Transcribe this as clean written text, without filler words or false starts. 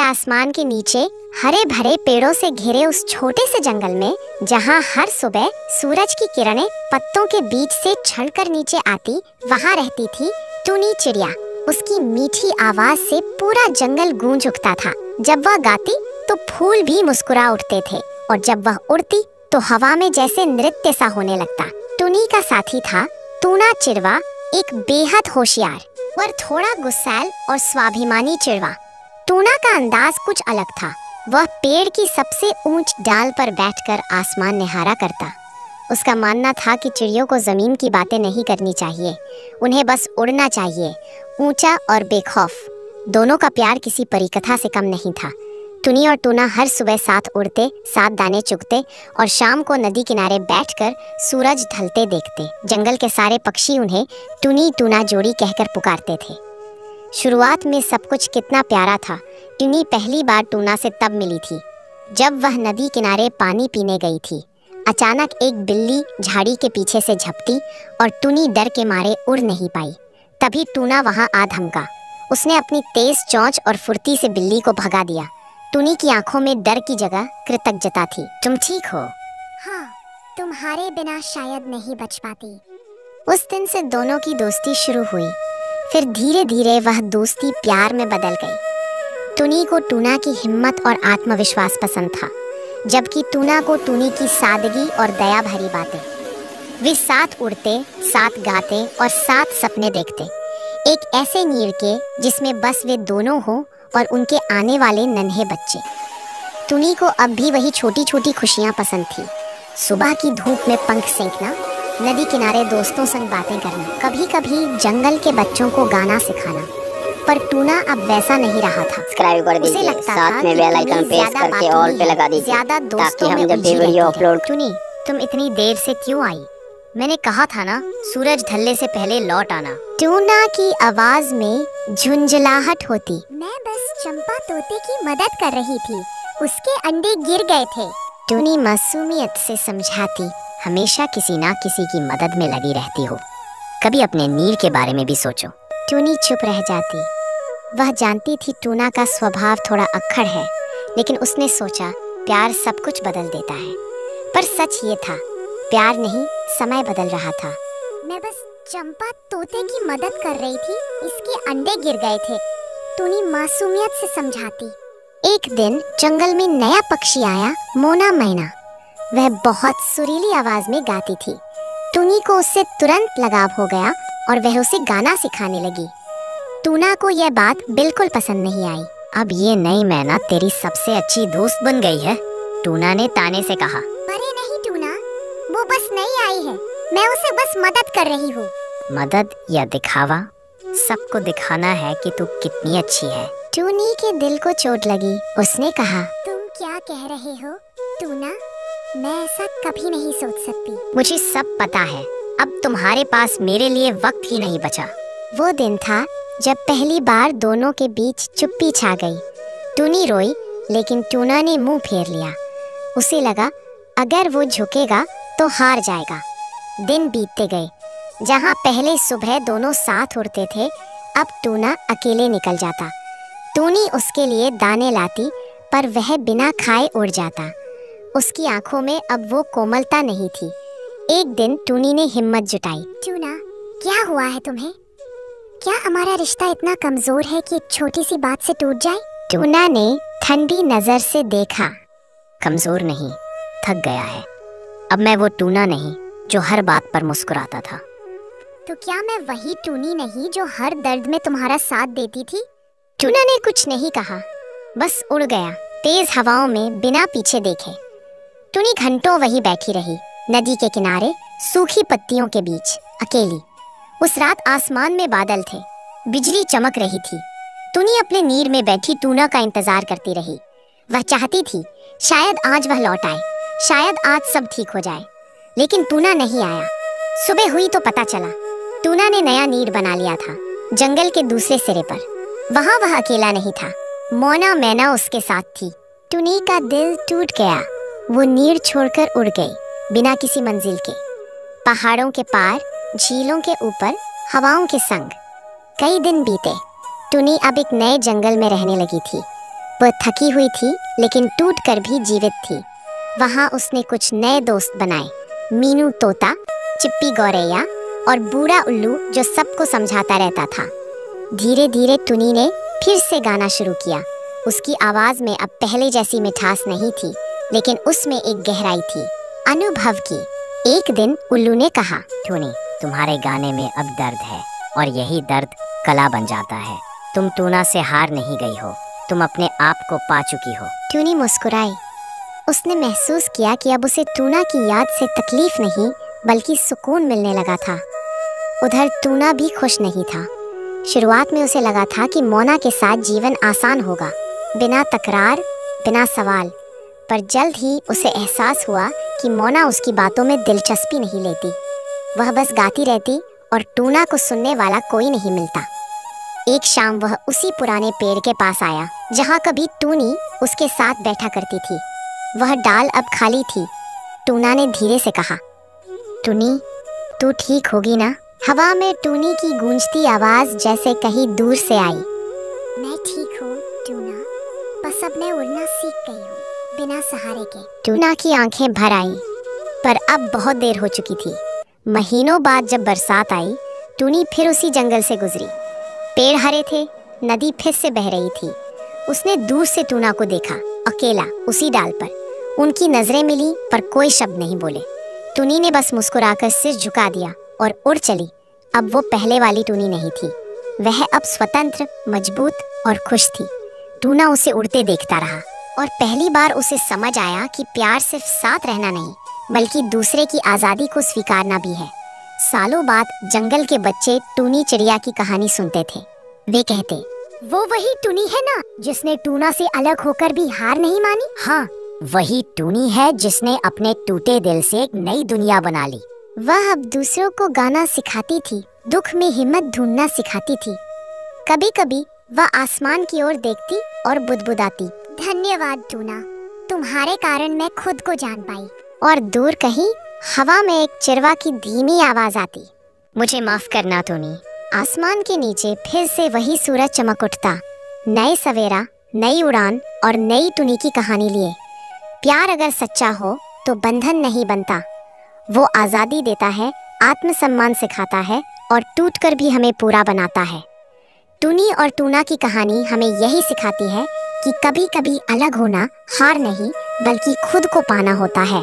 आसमान के नीचे हरे भरे पेड़ों से घिरे उस छोटे से जंगल में, जहाँ हर सुबह सूरज की किरणें पत्तों के बीच से छलकर नीचे आती, वहाँ रहती थी टुनी चिड़िया। उसकी मीठी आवाज से पूरा जंगल गूंज उठता था। जब वह गाती तो फूल भी मुस्कुरा उठते थे, और जब वह उड़ती तो हवा में जैसे नृत्य सा होने लगता। टुनी का साथी था टूना चिड़वा, एक बेहद होशियार और थोड़ा गुस्सैल और स्वाभिमानी चिड़वा। टूना का अंदाज कुछ अलग था। वह पेड़ की सबसे ऊंच डाल पर बैठकर आसमान निहारा करता। उसका मानना था कि चिड़ियों को जमीन की बातें नहीं करनी चाहिए, उन्हें बस उड़ना चाहिए, ऊंचा और बेखौफ। दोनों का प्यार किसी परिकथा से कम नहीं था। टुनी और टूना हर सुबह साथ उड़ते, साथ दाने चुगते और शाम को नदी किनारे बैठकर सूरज ढलते देखते। जंगल के सारे पक्षी उन्हें टुनी टूना जोड़ी कहकर पुकारते थे। शुरुआत में सब कुछ कितना प्यारा था। टुनी पहली बार टूना से तब मिली थी जब वह नदी किनारे पानी पीने गई थी। अचानक एक बिल्ली झाड़ी के पीछे से झपटी और टुनी डर के मारे उड़ नहीं पाई। तभी टूना वहां आ धमका। उसने अपनी तेज चोंच और फुर्ती से बिल्ली को भगा दिया। टुनी की आंखों में डर की जगह कृतज्ञता थी। तुम ठीक हो? हाँ, तुम्हारे बिना शायद नहीं बच पाती। उस दिन से दोनों की दोस्ती शुरू हुई। फिर धीरे धीरे वह दोस्ती प्यार में बदल गई। टुनी को टूना की हिम्मत और आत्मविश्वास पसंद था, जबकि टूना को टुनी की सादगी और दया भरी बातें। वे साथ उड़ते, साथ गाते और साथ सपने देखते, एक ऐसे नीड़ के जिसमें बस वे दोनों हों और उनके आने वाले नन्हे बच्चे। टुनी को अब भी वही छोटी छोटी खुशियाँ पसंद थी। सुबह की धूप में पंख सेंकना, नदी किनारे दोस्तों संग बातें करना, कभी कभी जंगल के बच्चों को गाना सिखाना। पर टूना अब वैसा नहीं रहा था। सब्सक्राइब कर दीजिए, साथ में बेल आइकन प्रेस करके ऑल पे लगा दीजिए, ज्यादा दोस्तों ताकि हम में जब भी वीडियो अपलोड। टुनी, तुम इतनी देर से क्यों आई? मैंने कहा था ना, सूरज ढलने से पहले लौट आना। टूना की आवाज में झुंझलाहट होती। मैं बस चंपा तोते की मदद कर रही थी, उसके अंडे गिर गए थे। टुनी मासूमियत से समझाती, हमेशा किसी ना किसी की मदद में लगी रहती हो, कभी अपने नीर के बारे में भी सोचो। टुनी चुप रह जाती। वह जानती थी टूना का स्वभाव थोड़ा अक्खड़ है, लेकिन उसने सोचा प्यार सब कुछ बदल देता है। पर सच ये था, प्यार नहीं, समय बदल रहा था। मैं बस चंपा तोते की मदद कर रही थी, इसके अंडे गिर गए थे, टुनी मासूमियत से समझाती। एक दिन जंगल में नया पक्षी आया, मोना मैना। वह बहुत सुरीली आवाज में गाती थी। टुनी को उससे तुरंत लगाव हो गया और वह उसे गाना सिखाने लगी। टूना को यह बात बिल्कुल पसंद नहीं आई। अब ये नई मैना तेरी सबसे अच्छी दोस्त बन गई है, टूना ने ताने से कहा। अरे नहीं टूना, वो बस नई आई है, मैं उसे बस मदद कर रही हूँ। मदद या दिखावा? सबको दिखाना है कि तू कितनी अच्छी है। टूनी के दिल को चोट लगी। उसने कहा, तुम क्या कह रहे हो टूना? मैं ऐसा कभी नहीं सोच सकती। मुझे सब पता है, अब तुम्हारे पास मेरे लिए वक्त ही नहीं बचा। वो दिन था जब पहली बार दोनों के बीच चुप्पी छा गई। टुनी रोई, लेकिन टूना ने मुंह फेर लिया। उसे लगा अगर वो झुकेगा तो हार जाएगा। दिन बीतते गए। जहाँ पहले सुबह दोनों साथ उड़ते थे, अब टूना अकेले निकल जाता। टूनी उसके लिए दाने लाती, पर वह बिना खाए उड़ जाता। उसकी आंखों में अब वो कोमलता नहीं थी। एक दिन टूनी ने हिम्मत जुटाई। टूना, क्या हुआ है तुम्हें? क्या हमारा रिश्ता इतना कमजोर है कि एक छोटी सी बात से टूट जाए? टूना ने ठंडी नजर से देखा। कमजोर नहीं, थक गया है। अब मैं वो टूना नहीं जो हर बात पर मुस्कुराता था। तो क्या मैं वही टूनी नहीं जो हर दर्द में तुम्हारा साथ देती थी? टूना ने कुछ नहीं कहा, बस उड़ गया तेज हवाओं में बिना पीछे देखे। टूनी घंटों वहीं बैठी रही, नदी के किनारे सूखी पत्तियों के बीच अकेली। उस रात आसमान में बादल थे, बिजली चमक रही थी। टूनी अपने नीर में बैठी टूना का इंतजार करती रही। वह चाहती थी शायद आज वह लौट आए, शायद आज सब ठीक हो जाए, लेकिन टूना नहीं आया। सुबह हुई तो पता चला टूना ने नया नीर बना लिया था, जंगल के दूसरे सिरे पर। वहाँ वह अकेला नहीं था, मोना मैना उसके साथ थी। टुनी का दिल टूट गया। वो नीर छोड़कर उड़ गई, बिना किसी मंजिल के, पहाड़ों के पार, झीलों के ऊपर, हवाओं के संग। कई दिन बीते। टुनी अब एक नए जंगल में रहने लगी थी। वह थकी हुई थी लेकिन टूट कर भी जीवित थी। वहाँ उसने कुछ नए दोस्त बनाए, मीनू तोता, चिप्पी गौरैया और बूढ़ा उल्लू जो सबको समझाता रहता था। धीरे धीरे टुनी ने फिर से गाना शुरू किया। उसकी आवाज़ में अब पहले जैसी मिठास नहीं थी, लेकिन उसमें एक गहराई थी, अनुभव की। एक दिन उल्लू ने कहा, टुनी, तुम्हारे गाने में अब दर्द है और यही दर्द कला बन जाता है। तुम टूना से हार नहीं गई हो, तुम अपने आप को पा चुकी हो। टुनी मुस्कुराई। उसने महसूस किया कि अब उसे टूना की याद से तकलीफ नहीं बल्कि सुकून मिलने लगा था। उधर टूना भी खुश नहीं था। शुरुआत में उसे लगा था कि मोना के साथ जीवन आसान होगा, बिना तकरार, बिना सवाल। पर जल्द ही उसे एहसास हुआ कि मोना उसकी बातों में दिलचस्पी नहीं लेती। वह बस गाती रहती और टूना को सुनने वाला कोई नहीं मिलता। एक शाम वह उसी पुराने पेड़ के पास आया जहाँ कभी टूनी उसके साथ बैठा करती थी। वह डाल अब खाली थी। टूना ने धीरे से कहा, टूनी, तू ठीक होगी ना? हवा में टूनी की गूंजती आवाज जैसे कहीं दूर से आई। मैं ठीक हूँ टूना, बस अब मैं उड़ना सीख गई हूँ, बिना सहारे के। टूना की आंखें भर आईं, पर अब बहुत देर हो चुकी थी। महीनों बाद जब बरसात आई, टूनी फिर उसी जंगल से गुजरी। पेड़ हरे थे, नदी फिर से बह रही थी। उसने दूर से टूना को देखा, अकेला उसी डाल पर। उनकी नजरें मिली पर कोई शब्द नहीं बोले। टूनी ने बस मुस्कुराकर सिर झुका दिया और उड़ चली। अब वो पहले वाली टूनी नहीं थी। वह अब स्वतंत्र, मजबूत और खुश थी। टूना उसे उड़ते देखता रहा और पहली बार उसे समझ आया कि प्यार सिर्फ साथ रहना नहीं बल्कि दूसरे की आज़ादी को स्वीकारना भी है। सालों बाद जंगल के बच्चे टूनी चिड़िया की कहानी सुनते थे। वे कहते, वो वही टूनी है ना जिसने टूना से अलग होकर भी हार नहीं मानी? हाँ, वही टूनी है जिसने अपने टूटे दिल से एक नई दुनिया बना ली। वह अब दूसरों को गाना सिखाती थी, दुख में हिम्मत ढूंढना सिखाती थी। कभी कभी वह आसमान की ओर देखती और बुदबुदाती, धन्यवाद टूना, तुम्हारे कारण मैं खुद को जान पाई। और दूर कहीं हवा में एक चिरवा की धीमी आवाज आती, मुझे माफ करना टूनी। आसमान के नीचे फिर से वही सूरज चमक उठता, नए सवेरा, नई उड़ान और नई टूनी की कहानी लिए। प्यार अगर सच्चा हो तो बंधन नहीं बनता। वो आज़ादी देता है, आत्मसम्मान सिखाता है और टूटकर भी हमें पूरा बनाता है। टूनी और टूना की कहानी हमें यही सिखाती है कि कभी कभी अलग होना हार नहीं बल्कि खुद को पाना होता है।